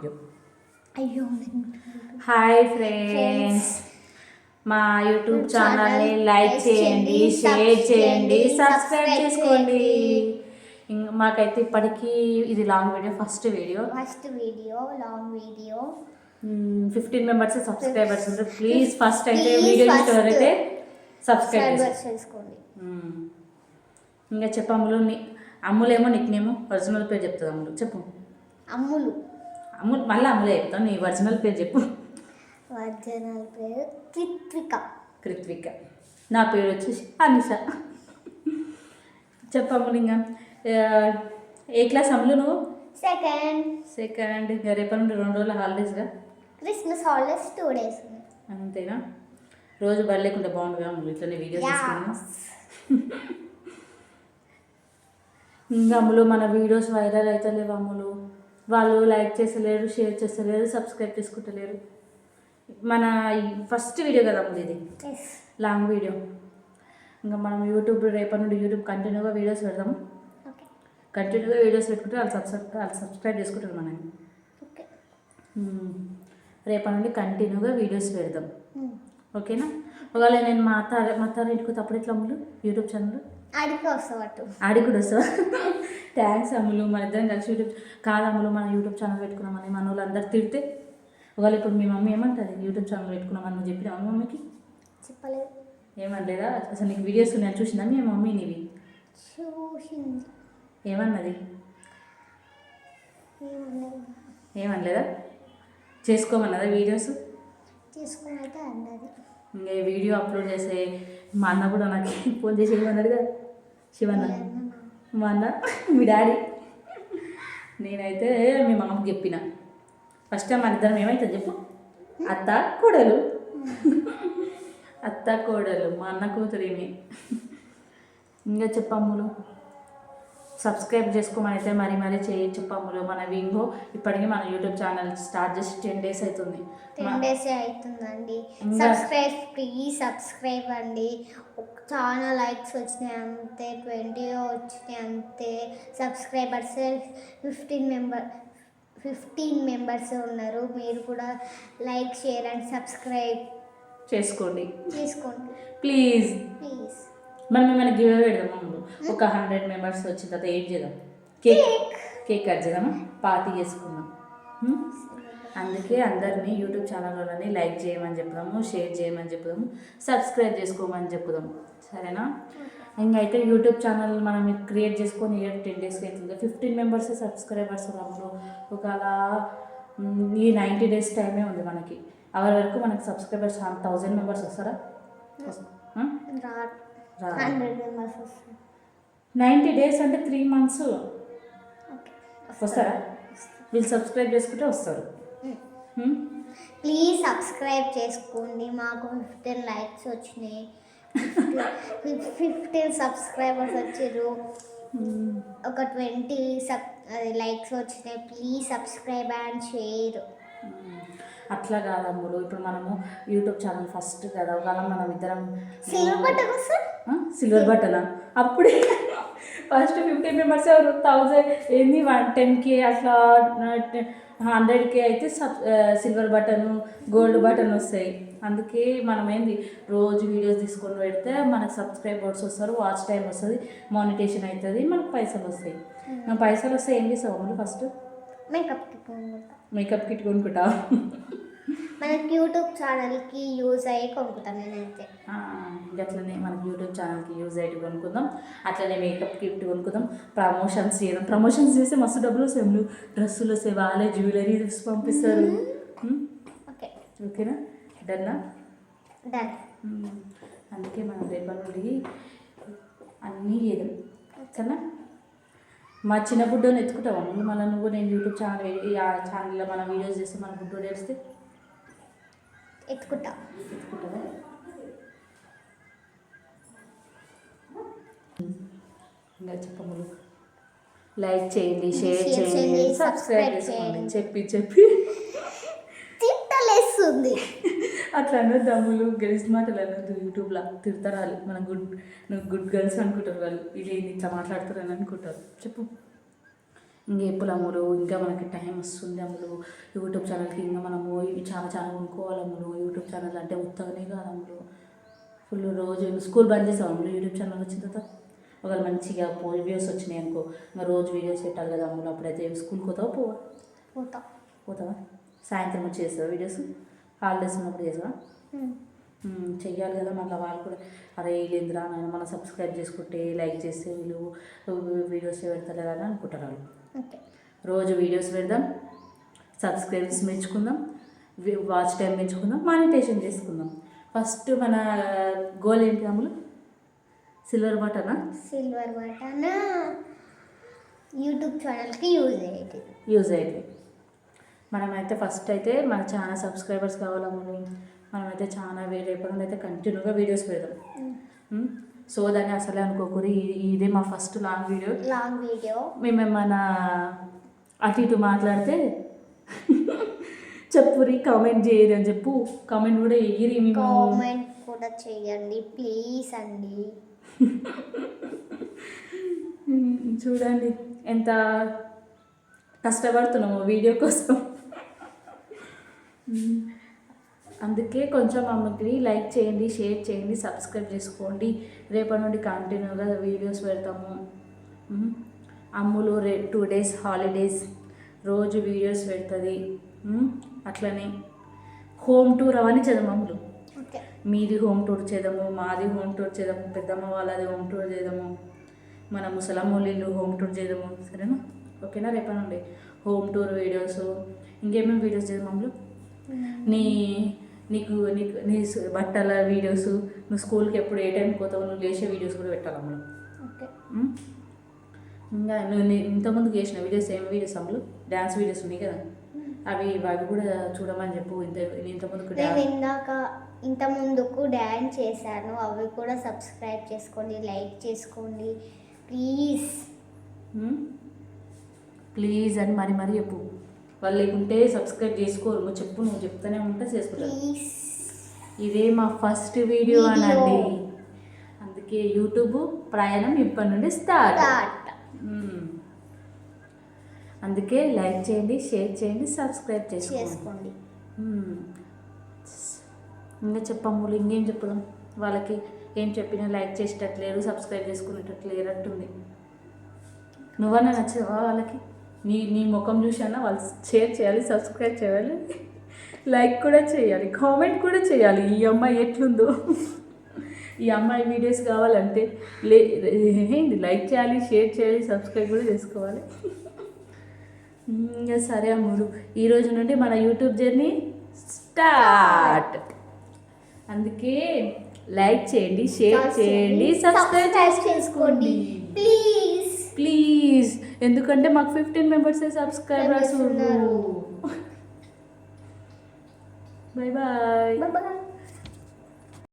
Video. అయ్యో hi friends, మా YouTube ఛానల్ని లైక్ చేయండి, షేర్ చేయండి, సబ్స్క్రైబ్ చేసుకోండి. మాకైతే ఇప్పటికీ ఇది long video, first video long video. 15 members subscribers ఉంటారు. ప్లీజ్ ఫస్ట్ అయితే వీడియో చూసేవారైతే సబ్స్క్రైబ్ చేసుకోండి. ఇంకా చెప్పు అమ్ములు, అమ్ములేమో నీకు నేమో ఒరిజినల్ పేరు చెప్తుంది. అమ్ములు చెప్పు. అమ్ములు మళ్ళీ అమ్ములే చెప్తాను. నీ ఒరిజినల్ పేరు చెప్పు. ఒరిజినల్ పేరు కృత్విక. నా పేరు వచ్చేసి అనిష. చెప్పు అమ్ములు. ఇంకా ఏ క్లాస్ అమ్ములు నువ్వు? సెకండ్. ఇంకా రేపటి నుండి 2 రోజుల హాలిడేస్గా, క్రిస్మస్ హాలిడేస్ 2 days. అంతేనా? రోజు బయలుదేకుంటే బాగుండుగా అమ్ములు, ఇట్లనే వీడియోస్ తీసుకున్నా. ఇంకా అమ్ములు మన వీడియోస్ వైరల్ అవుతలేవు అమ్ములు. వాళ్ళు లైక్ చేస్తలేరు, షేర్ చేస్తలేరు, సబ్స్క్రైబ్ చేసుకుంటలేరు. మన ఫస్ట్ వీడియో కదా అమ్ములు ఇది, లాంగ్ వీడియో. ఇంకా మనం యూట్యూబ్ రేపటి నుండి యూట్యూబ్ కంటిన్యూగా వీడియోస్ పెడదాము. కంటిన్యూగా వీడియోస్ పెట్టుకుంటే వాళ్ళు సబ్స్క్రైబ్ చేసుకుంటారు మనని. రేపటి నుండి కంటిన్యూగా వీడియోస్ పెడదాం, ఓకేనా? ఒకవేళ నేను మా అత్తారింటికి తప్పుడు ఎట్లా అమ్ములు యూట్యూబ్ ఛానల్ ఆడికి కూడా వస్తావా? థ్యాంక్స్ అమ్ములు. మన ఇద్దరం కలిసి యూట్యూబ్ కాదమ్ములు, మన యూట్యూబ్ ఛానల్ పెట్టుకున్నామని మన వాళ్ళు అందరు తిడితే, ఒకవేళ ఇప్పుడు మీ మమ్మీ ఏమంటుంది యూట్యూబ్ ఛానల్ పెట్టుకున్నామని నువ్వు చెప్పినావు మమ్మీకి? చెప్పలేదు. ఏమనలేదా? అసలు నీకు వీడియోస్ నేను చూసిందా మీ మమ్మీ? నీవి ఏమన్నది? ఏమనలేదా? చేసుకోమన్నదా వీడియోస్? చేసుకోమైతే అన్నది. ఇంకా వీడియో అప్లోడ్ చేసే మా అన్న కూడా నాకు ఫోన్ చేసి ఏమన్నాడు కదా, శివన్న మా అన్న మీ డాడీ. నేనైతే మీ మామకి చెప్పిన ఫస్ట్ టైం మన ఇద్దరం ఏమవుతుంది చెప్పు, అత్త కోడలు. అత్త కోడలు, మా అన్న కూతురేమి. ఇంకా చెప్పమ్ములు, సబ్స్క్రైబ్ చేసుకోమని అయితే మరీ చెప్పమ్ములు. మన వింగో ఇప్పటికీ మన యూట్యూబ్ ఛానల్ స్టార్ట్ చేసి 10 days అవుతుంది. 10 days అవుతుందండి. ప్లీజ్ సబ్స్క్రైబ్ అండి. చాలా లైక్స్ వచ్చినాయి అంతే, 20 వచ్చినాయి అంతే. సబ్స్క్రైబర్స్ 15 మెంబర్స్ ఉన్నారు. మీరు కూడా లైక్, షేర్ అండ్ సబ్స్క్రైబ్ చేసుకోండి ప్లీజ్. మనం ఏమైనా గివ్ అవే పెడదామా? ఒక 100 మెంబర్స్ వచ్చిన తర్వాత ఏం చేద్దాం? కేక్ కట్ చేద్దామా? పార్టీ చేసుకుందాం. అందుకే అందరినీ యూట్యూబ్ ఛానల్లోని లైక్ చేయమని చెప్దాము, షేర్ చేయమని చెప్దాము, సబ్స్క్రైబ్ చేసుకోమని చెప్దాము, సరేనా? ఇంకైతే యూట్యూబ్ ఛానల్ మనం క్రియేట్ చేసుకొని 10 days అవుతుంది. 15 మెంబర్స్ సబ్స్క్రైబర్స్ ఉన్నప్పుడు ఒకవేళ ఈ 90 days టైమే ఉంది మనకి. అవర్ వరకు మనకి సబ్స్క్రైబర్స్ 1000 మెంబర్స్ వస్తారా? 90 days అంటే 3 months వస్తారా? వీళ్ళు సబ్స్క్రైబ్ చేసుకుంటే వస్తారు. ప్లీజ్ సబ్స్క్రైబ్ చేసుకోండి. మాకు 15 likes వచ్చినాయి, 15 సబ్స్క్రైబర్స్ వచ్చారు, ఒక 20 likes వచ్చినాయి. Please subscribe and share. అట్లా కాదమ్ములు, ఇప్పుడు మనము యూట్యూబ్ ఛానల్ ఫస్ట్ కదా, ఒకవేళ మనం ఇద్దరం సిల్వర్ బటనా అప్పుడే ఫస్ట్ 15 మెంబర్స్ ఎవరు 1000 ఏంది 10K అట్లా 100K అయితే సిల్వర్ బటన్, గోల్డ్ బటన్ వస్తాయి. అందుకే మనం ఏంది రోజు వీడియోస్ తీసుకొని పెడితే మనకు సబ్స్క్రైబర్స్ వస్తారు, వాచ్ టైం వస్తుంది, మానిటేషన్ అవుతుంది, మనకు పైసలు వస్తాయి. పైసలు వస్తే ఏం చేస్తావు అమ్ములు? ఫస్ట్ మేకప్ కిట్ కొనుక్కుంటావు. మనకి యూట్యూబ్ ఛానల్కి యూజ్ అయ్యి కొనుక్కుంటాం. నేనైతే అట్లనే మనకి యూట్యూబ్ ఛానల్కి యూజ్ అయ్యి కొనుక్కుందాం. అట్లనే మేకప్ కిట్ కొనుక్కుందాం. ప్రమోషన్స్ చేద్దాం. ప్రమోషన్స్ చేస్తే మస్తు డబ్బులు వస్తాయి. డ్రెస్సులు వస్తాయి, వాళ్ళే జ్యువెలరీ పంపిస్తారు. ఓకేనా? డన్నా? డన్. అందుకే మనం రేపటి నుండి అన్నీ చేద్దాం, సరేనా? మా చిన్న బుడ్డోని ఎత్తుకుంటావా మళ్ళీ నువ్వు? నేను యూట్యూబ్ ఛానల్లో మన వీడియోస్ చేస్తే మన బుడ్డో తెలిస్తే ఎత్తుకుంటావా? ఇంకా చెప్పము, లైక్ చేయండి, షేర్ చేయండి, సబ్స్క్రైబ్ చేసుకోండి. చెప్పి తిట్టలేస్తుంది. అట్లా అనొద్దు అమ్ములు, గర్ల్స్ మాటలు అనొద్దు. యూట్యూబ్లో తిడతారు మనం నువ్వు గుడ్ గర్ల్స్ అనుకుంటారు వాళ్ళు. ఇది ఇట్లా మాట్లాడతారు అని అనుకుంటారు. చెప్పు. ఇంకెప్పుడు అమ్ములు ఇంకా మనకి టైం వస్తుంది అమ్ములు యూట్యూబ్ ఛానల్కి ఇంకా మనము ఇవి చాలా చాలా కొనుక్కోవాలి అమ్ములు యూట్యూబ్ ఛానల్ అంటే ఉత్తగానే కాదు అమ్ములు ఫుల్ రోజు స్కూల్ బంద్ చేసాం అమ్ములు యూట్యూబ్ ఛానల్ వచ్చిన తర్వాత ఒకవేళ మంచిగా వీడియోస్ వచ్చినాయి అనుకో ఇంకా రోజు వీడియోస్ పెట్టాలి కదా అమ్ములు అప్పుడైతే స్కూల్కి పోతావా పోతావా సాయంత్రం వచ్చి చేస్తావా వీడియోస్ హాలిడేస్ ఉన్నప్పుడు చేసావా చెయ్యాలి కదా మళ్ళీ వాళ్ళు కూడా అరే వీళ్ళేంద్రా నాయన మనం సబ్స్క్రైబ్ చేసుకుంటే లైక్ చేస్తే వీళ్ళు వీడియోస్ పెడతారు కదా అని అనుకుంటారు వాళ్ళు రోజు వీడియోస్ పెడదాం సబ్స్క్రైబర్స్ పెంచుకుందాం వాచ్ టైం పెంచుకుందాం మానిటైజేషన్ చేసుకుందాం ఫస్ట్ మన గోల్ ఏంటి అమ్ములు సిల్వర్ బటన్ యూట్యూబ్ ఛానల్కి యూజ్ అయ్యేది మనమైతే ఫస్ట్ అయితే మన చాలా సబ్స్క్రైబర్స్ కావాలమ్ములు మనమైతే చాలా రేపటి అయితే కంటిన్యూగా వీడియోస్ పెడదాం సో దాన్ని అసలే అనుకోకూరి ఇదే మా ఫస్ట్ లాంగ్ వీడియో మేమేమన్నా అటు ఇటు మాట్లాడితే చెప్పురి కామెంట్ చేయరు అని చెప్పు కామెంట్ కూడా వేయరి కామెంట్ కూడా చేయండి ప్లీజ్ అండి చూడండి ఎంత కష్టపడుతున్నాము వీడియో కోసం అందుకే కొంచెం మమ్మల్ని లైక్ చేయండి షేర్ చేయండి సబ్స్క్రైబ్ చేసుకోండి రేపటి నుండి కంటిన్యూగా వీడియోస్ పెడతాము అమ్ములు 2 days హాలిడేస్ రోజు వీడియోస్ పెడుతుంది అట్లనే హోమ్ టూర్ అవన్నీ చేద్దాం అమ్ములు మీది హోమ్ టూర్ చేద్దాము మాది హోమ్ టూర్ చేద్దాము పెద్దమ్మ వాళ్ళది హోమ్ టూర్ చేద్దాము మన ముసలమ్మ ఇల్లు హోమ్ టూర్ చేద్దాము సరేనా ఓకేనా రేపటి నుండి హోమ్ టూర్ వీడియోస్ ఇంకేమేమి వీడియోస్ చేద్దాం అమ్ములు నీకు నీ బట్టల వీడియోస్ నువ్వు స్కూల్కి ఎప్పుడు ఏ టైంకి పోతావు నువ్వు లేచే వీడియోస్ కూడా పెట్టాలి అమ్ములు ఇంకా నువ్వు ఇంతకుముందు చేసిన వీడియోస్ ఏమి వీడియోస్ అమ్ములు డ్యాన్స్ వీడియోస్ ఉన్నాయి కదా అవి కూడా చూడమని చెప్పు ఇంత ముందుకు డ్యాన్స్ చేశాను అవి కూడా సబ్స్క్రైబ్ చేసుకోండి లైక్ చేసుకోండి ప్లీజ్ అని మరి చెప్పు వాళ్ళు లేకుంటే సబ్స్క్రైబ్ చేసుకోరు నువ్వు చెప్తానే ఉంటే చేసుకుంటారు ఇదే మా ఫస్ట్ వీడియో అనండి అందుకే యూట్యూబ్ ప్రయాణం ఇప్పటి నుండి స్టార్ట్ అందుకే లైక్ చేయండి షేర్ చేయండి సబ్స్క్రైబ్ చేసుకోండి ఇంకా చెప్పమ్ములు ఇంకేం చెప్పుదాం వాళ్ళకి ఏం చెప్పినా లైక్ చేసేటట్లేరు సబ్స్క్రైబ్ చేసుకునేటట్లేరు అంటుంది నువ్వన్నా నచ్చవా వాళ్ళకి నీ ముఖం చూసానా వాళ్ళు షేర్ చేయాలి సబ్స్క్రైబ్ చేయాలి లైక్ కూడా చేయాలి కామెంట్ కూడా చేయాలి ఈ అమ్మాయి ఎట్లుందో ఈ అమ్మాయి వీడియోస్ కావాలంటే ఏంటి లైక్ చేయాలి షేర్ చేయాలి సబ్స్క్రైబ్ కూడా చేసుకోవాలి ఇంకా సరే అమ్ముడు ఈరోజు నుండి మన యూట్యూబ్ జర్నీ స్టార్ట్ అందుకే లైక్ చేయండి షేర్ చేయండి సబ్స్క్రైబ్ చేసుకోండి ప్లీజ్ ఎందుకంటే మాకు 15 members సబ్స్క్రైబర్స్ ఉన్నారు. బాయ్